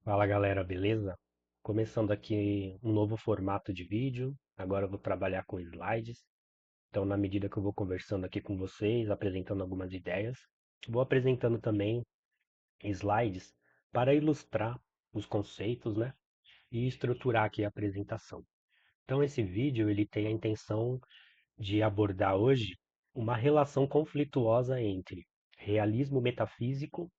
Fala galera, beleza? Começando aqui um novo formato de vídeo. Agora eu vou trabalhar com slides. Então, na medida que eu vou conversando aqui com vocês, apresentando algumas ideias, vou apresentando também slides para ilustrar os conceitos, né? E estruturar aqui a apresentação. Então, esse vídeo ele tem a intenção de abordar hoje uma relação conflituosa entre realismo metafísico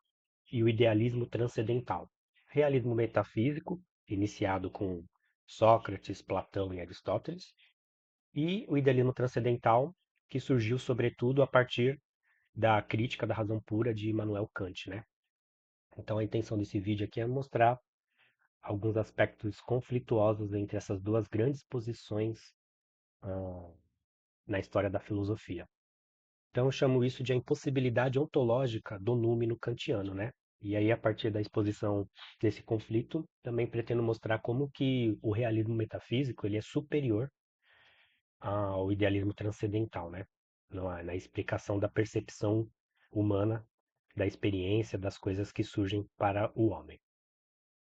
e o idealismo transcendental. Realismo metafísico, iniciado com Sócrates, Platão e Aristóteles, e o idealismo transcendental, que surgiu sobretudo a partir da crítica da razão pura de Immanuel Kant, né? Então a intenção desse vídeo aqui é mostrar alguns aspectos conflituosos entre essas duas grandes posições ah, na história da filosofia. Então eu chamo isso de a impossibilidade ontológica do númeno kantiano, né? E aí, a partir da exposição desse conflito, também pretendo mostrar como que o realismo metafísico ele é superior ao idealismo transcendental, né? Na explicação da percepção humana, da experiência, das coisas que surgem para o homem.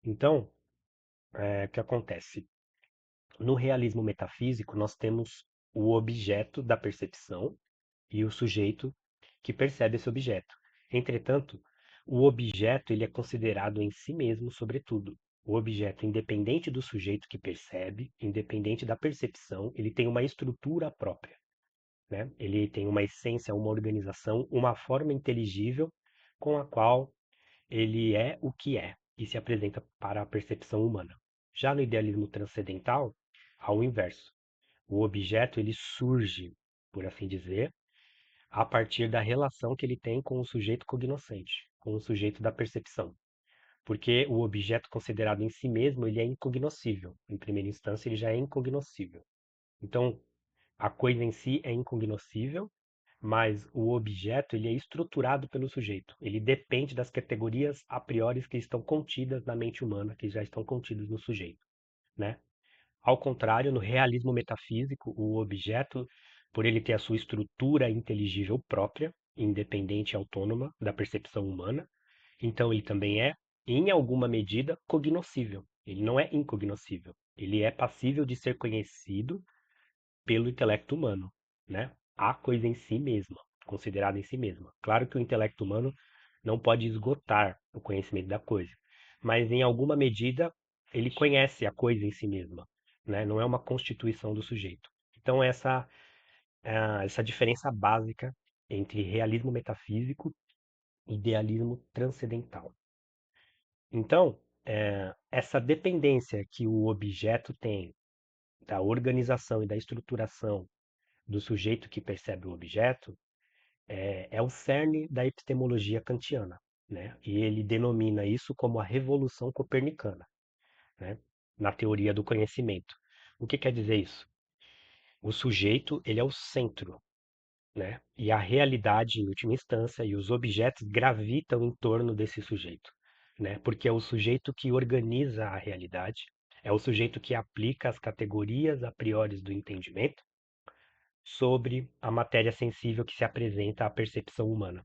Então, o que acontece? No realismo metafísico, nós temos o objeto da percepção e o sujeito que percebe esse objeto. Entretanto, o objeto ele é considerado em si mesmo, sobretudo. O objeto, independente do sujeito que percebe, independente da percepção, ele tem uma estrutura própria, né? Ele tem uma essência, uma organização, uma forma inteligível com a qual ele é o que é e se apresenta para a percepção humana. Já no idealismo transcendental, ao inverso. O objeto ele surge, por assim dizer, a partir da relação que ele tem com o sujeito cognoscente, com o sujeito da percepção. Porque o objeto considerado em si mesmo, ele é incognoscível. Em primeira instância, ele já é incognoscível. Então, a coisa em si é incognoscível, mas o objeto ele é estruturado pelo sujeito. Ele depende das categorias a priori que estão contidas na mente humana, que já estão contidas no sujeito, né? Ao contrário, no realismo metafísico, o objeto, por ele ter a sua estrutura inteligível própria, independente e autônoma da percepção humana, então ele também é, em alguma medida, cognoscível. Ele não é incognoscível. Ele é passível de ser conhecido pelo intelecto humano, né? A coisa em si mesma, considerada em si mesma. Claro que o intelecto humano não pode esgotar o conhecimento da coisa, mas em alguma medida ele conhece a coisa em si mesma, né? Não é uma constituição do sujeito. Então essa diferença básica entre realismo metafísico e idealismo transcendental. Então, essa dependência que o objeto tem da organização e da estruturação do sujeito que percebe o objeto é o cerne da epistemologia kantiana, né? E ele denomina isso como a revolução copernicana, né? Na teoria do conhecimento. O que quer dizer isso? O sujeito, ele é o centro, né? E a realidade, em última instância, e os objetos gravitam em torno desse sujeito, né? Porque é o sujeito que organiza a realidade, é o sujeito que aplica as categorias a priori do entendimento sobre a matéria sensível que se apresenta à percepção humana,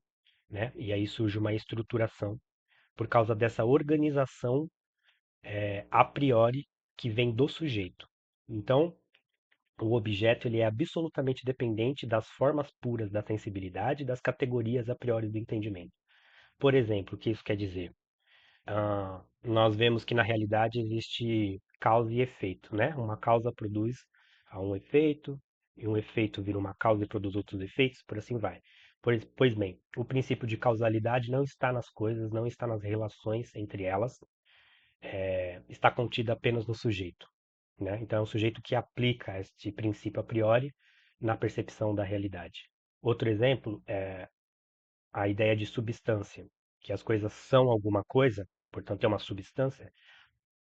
né? E aí surge uma estruturação por causa dessa organização a priori que vem do sujeito. Então, o objeto ele é absolutamente dependente das formas puras da sensibilidade e das categorias a priori do entendimento. Por exemplo, o que isso quer dizer? Nós vemos que na realidade existe causa e efeito, né? Uma causa produz um efeito, e um efeito vira uma causa e produz outros efeitos, por assim vai. Pois bem, o princípio de causalidade não está nas coisas, não está nas relações entre elas, está contido apenas no sujeito, né? Então é o sujeito que aplica este princípio a priori na percepção da realidade. Outro exemplo é a ideia de substância, que as coisas são alguma coisa, portanto é uma substância,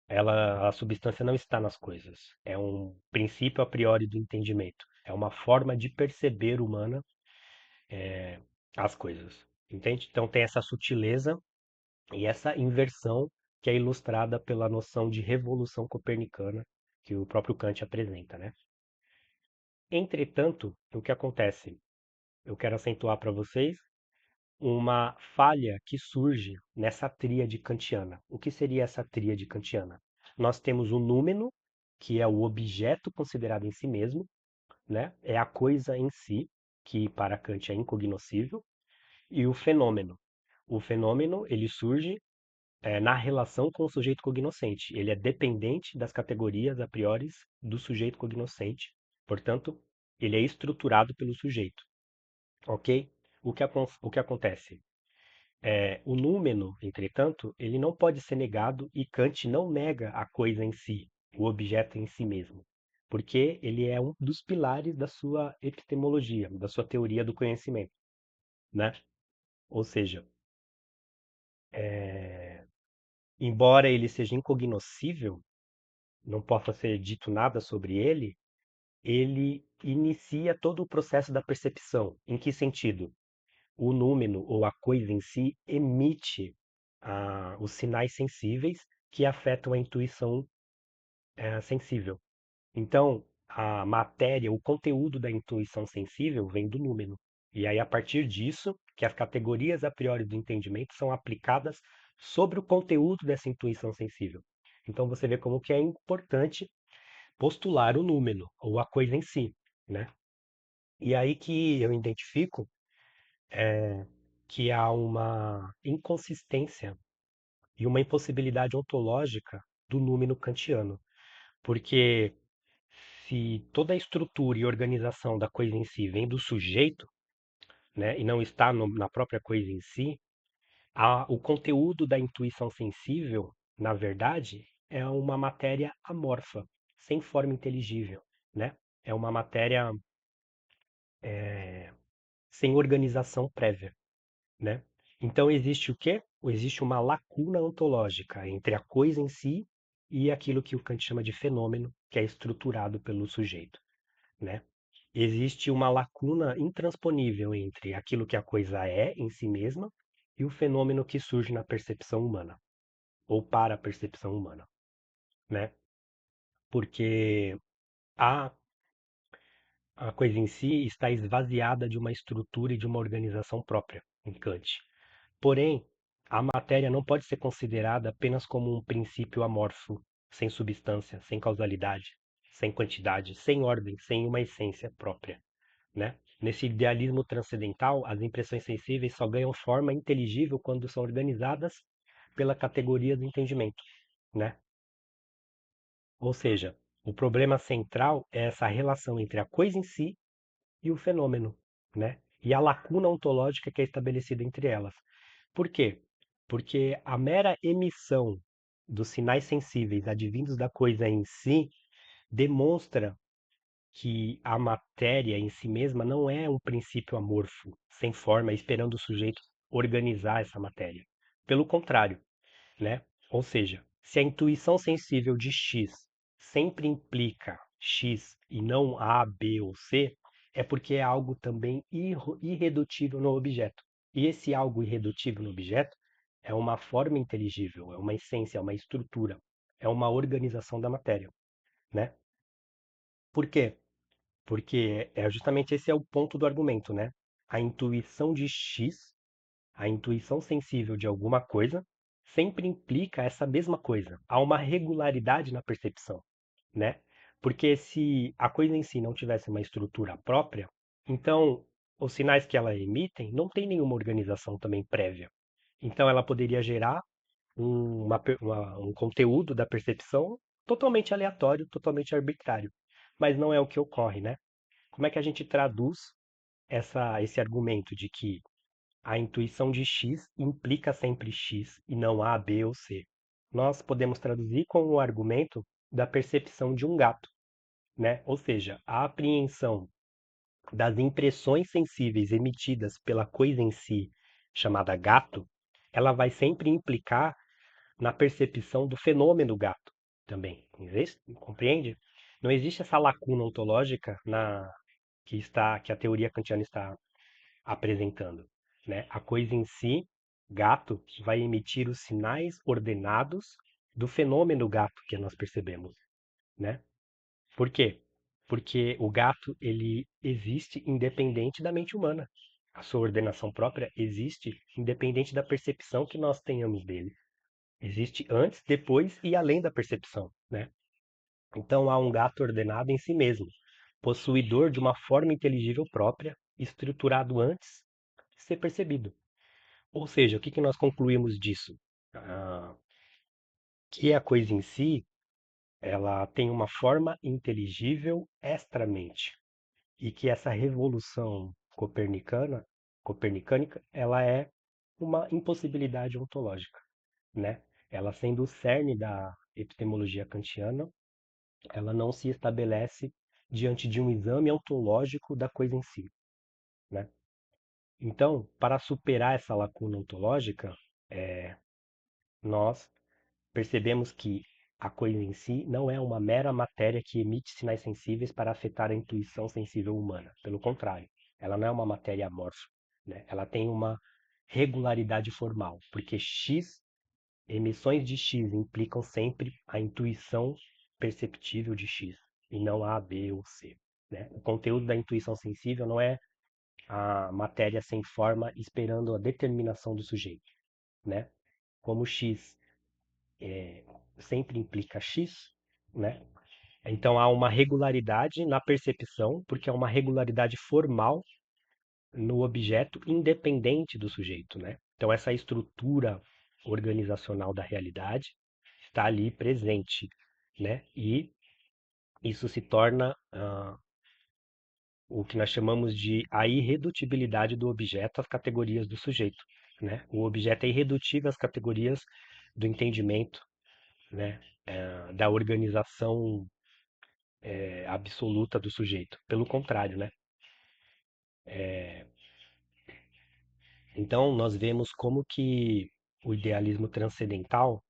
a substância não está nas coisas. É um princípio a priori do entendimento. É uma forma de perceber humana as coisas. Entende? Então tem essa sutileza e essa inversão que é ilustrada pela noção de revolução copernicana que o próprio Kant apresenta, né? Entretanto, o que acontece? Eu quero acentuar para vocês uma falha que surge nessa tríade kantiana. O que seria essa tríade kantiana? Nós temos o númeno, que é o objeto considerado em si mesmo, né? É a coisa em si, que para Kant é incognoscível, e o fenômeno. O fenômeno, ele surge na relação com o sujeito cognoscente. Ele é dependente das categorias a priori do sujeito cognoscente. Portanto, ele é estruturado pelo sujeito, ok? O que acontece? O número, entretanto, ele não pode ser negado e Kant não nega a coisa em si, o objeto em si mesmo, porque ele é um dos pilares da sua epistemologia, da sua teoria do conhecimento, né? Ou seja, embora ele seja incognoscível, não possa ser dito nada sobre ele, ele inicia todo o processo da percepção. Em que sentido? O número ou a coisa em si emite os sinais sensíveis que afetam a intuição sensível. Então, a matéria, o conteúdo da intuição sensível vem do número. E aí, a partir disso, que as categorias a priori do entendimento são aplicadas sobre o conteúdo dessa intuição sensível. Então, você vê como que é importante postular o número, ou a coisa em si, né? E aí que eu identifico que há uma inconsistência e uma impossibilidade ontológica do número kantiano. Porque se toda a estrutura e organização da coisa em si vem do sujeito, né, e não está na própria coisa em si, o conteúdo da intuição sensível, na verdade, é uma matéria amorfa, sem forma inteligível, né? É uma matéria sem organização prévia, né? Então existe o quê? Existe uma lacuna ontológica entre a coisa em si e aquilo que o Kant chama de fenômeno, que é estruturado pelo sujeito, né? Existe uma lacuna intransponível entre aquilo que a coisa é em si mesma e o fenômeno que surge na percepção humana, ou para a percepção humana, né? Porque a, a coisa em si está esvaziada de uma estrutura e de uma organização própria, em Kant. Porém, a matéria não pode ser considerada apenas como um princípio amorfo, sem substância, sem causalidade, sem quantidade, sem ordem, sem uma essência própria, né? Nesse idealismo transcendental, as impressões sensíveis só ganham forma inteligível quando são organizadas pela categoria do entendimento, né? Ou seja, o problema central é essa relação entre a coisa em si e o fenômeno, né? E a lacuna ontológica que é estabelecida entre elas. Por quê? Porque a mera emissão dos sinais sensíveis advindos da coisa em si demonstra que a matéria em si mesma não é um princípio amorfo, sem forma, esperando o sujeito organizar essa matéria. Pelo contrário, né? Ou seja, se a intuição sensível de X sempre implica X e não A, B ou C, é porque é algo também irredutível no objeto. E esse algo irredutível no objeto é uma forma inteligível, é uma essência, é uma estrutura, é uma organização da matéria, né? Por quê? Porque é justamente esse é o ponto do argumento, né? A intuição de X, a intuição sensível de alguma coisa, sempre implica essa mesma coisa. Há uma regularidade na percepção, né? Porque se a coisa em si não tivesse uma estrutura própria, então os sinais que ela emitem não tem nenhuma organização também prévia. Então ela poderia gerar um conteúdo da percepção totalmente aleatório, totalmente arbitrário. Mas não é o que ocorre, né? Como é que a gente traduz esse argumento de que a intuição de X implica sempre X e não A, B ou C? Nós podemos traduzir com o argumento da percepção de um gato, né? Ou seja, a apreensão das impressões sensíveis emitidas pela coisa em si, chamada gato, ela vai sempre implicar na percepção do fenômeno gato também. Compreende? Não existe essa lacuna ontológica que a teoria kantiana está apresentando, né? A coisa em si, gato, vai emitir os sinais ordenados do fenômeno gato que nós percebemos, né? Por quê? Porque o gato ele existe independente da mente humana. a sua ordenação própria existe independente da percepção que nós tenhamos dele. Existe antes, depois e além da percepção, né? Então há um gato ordenado em si mesmo, possuidor de uma forma inteligível própria, estruturado antes de ser percebido. Ou seja, o que que nós concluímos disso? Ah, que a coisa em si, ela tem uma forma inteligível extramente, e que essa revolução copernicânica, ela é uma impossibilidade ontológica, né? Ela sendo o cerne da epistemologia kantiana, ela não se estabelece diante de um exame ontológico da coisa em si, né? Então, para superar essa lacuna ontológica, nós percebemos que a coisa em si não é uma mera matéria que emite sinais sensíveis para afetar a intuição sensível humana. Pelo contrário, ela não é uma matéria amorfa, né? Ela tem uma regularidade formal, porque X, emissões de X implicam sempre a intuição perceptível de X, e não A, B ou C, né? O conteúdo da intuição sensível não é a matéria sem forma esperando a determinação do sujeito, né? Como X sempre implica X, né? Então há uma regularidade na percepção, porque é uma regularidade formal no objeto independente do sujeito, né? Então essa estrutura organizacional da realidade está ali presente, né? E isso se torna o que nós chamamos de a irredutibilidade do objeto às categorias do sujeito, né? O objeto é irredutível às categorias do entendimento, né? Da organização absoluta do sujeito. Pelo contrário, né? Então nós vemos como que o idealismo transcendental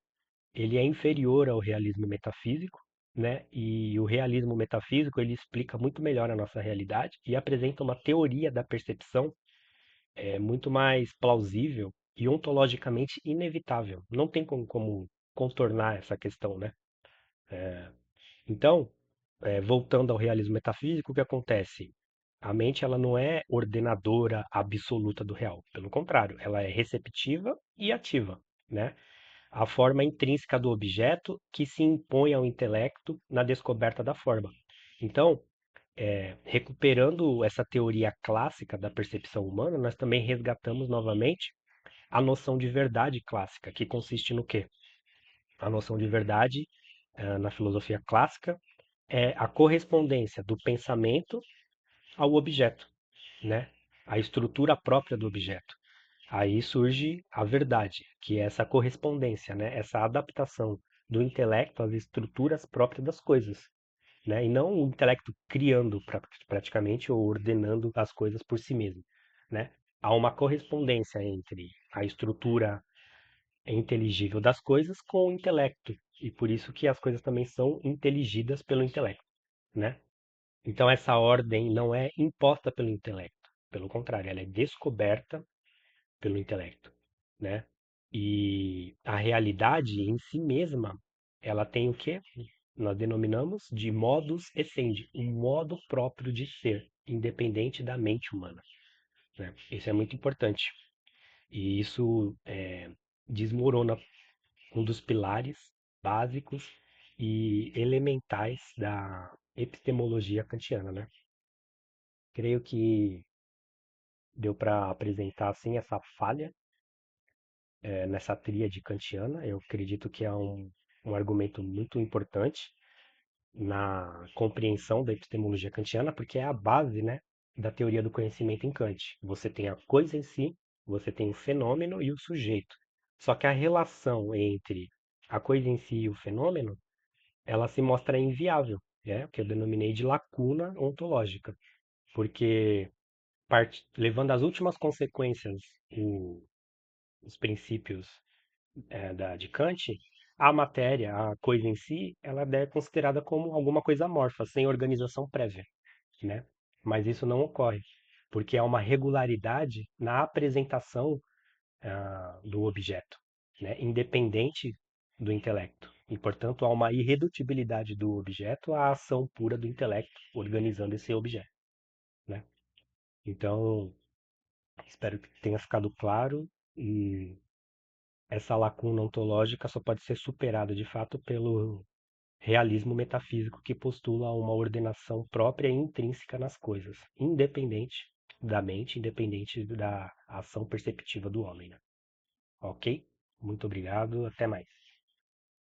ele é inferior ao realismo metafísico, né? E o realismo metafísico ele explica muito melhor a nossa realidade e apresenta uma teoria da percepção muito mais plausível e ontologicamente inevitável. Não tem como contornar essa questão, né? Então, voltando ao realismo metafísico, o que acontece? A mente ela não é ordenadora absoluta do real. Pelo contrário, ela é receptiva e ativa, né? A forma intrínseca do objeto que se impõe ao intelecto na descoberta da forma. Então, recuperando essa teoria clássica da percepção humana, nós também resgatamos novamente a noção de verdade clássica, que consiste no quê? A noção de verdade, na filosofia clássica, é a correspondência do pensamento ao objeto, né? A estrutura própria do objeto. Aí surge a verdade, que é essa correspondência, né? Essa adaptação do intelecto às estruturas próprias das coisas, né? E não o intelecto criando praticamente ou ordenando as coisas por si mesmo, né? Há uma correspondência entre a estrutura inteligível das coisas com o intelecto, e por isso que as coisas também são inteligidas pelo intelecto, né? Então essa ordem não é imposta pelo intelecto, pelo contrário, ela é descoberta pelo intelecto, né? E a realidade em si mesma, ela tem o que nós denominamos de modus essendi, um modo próprio de ser, independente da mente humana, né? Isso é muito importante. E isso desmorona um dos pilares básicos e elementais da epistemologia kantiana, né? Creio que deu para apresentar assim essa falha nessa tríade kantiana. Eu acredito que é um argumento muito importante na compreensão da epistemologia kantiana, porque é a base, né, da teoria do conhecimento em Kant. Você tem a coisa em si, você tem o fenômeno e o sujeito. Só que a relação entre a coisa em si e o fenômeno, ela se mostra inviável, né? O que eu denominei de lacuna ontológica, porque levando às últimas consequências os princípios de Kant, a matéria, a coisa em si, ela é considerada como alguma coisa amorfa, sem organização prévia, né? Mas isso não ocorre, porque há uma regularidade na apresentação do objeto, né? Independente do intelecto. E, portanto, há uma irredutibilidade do objeto à ação pura do intelecto organizando esse objeto, né? Então, Espero que tenha ficado claro e essa lacuna ontológica só pode ser superada de fato pelo realismo metafísico que postula uma ordenação própria e intrínseca nas coisas, independente da mente, independente da ação perceptiva do homem, né? Ok? Muito obrigado, até mais.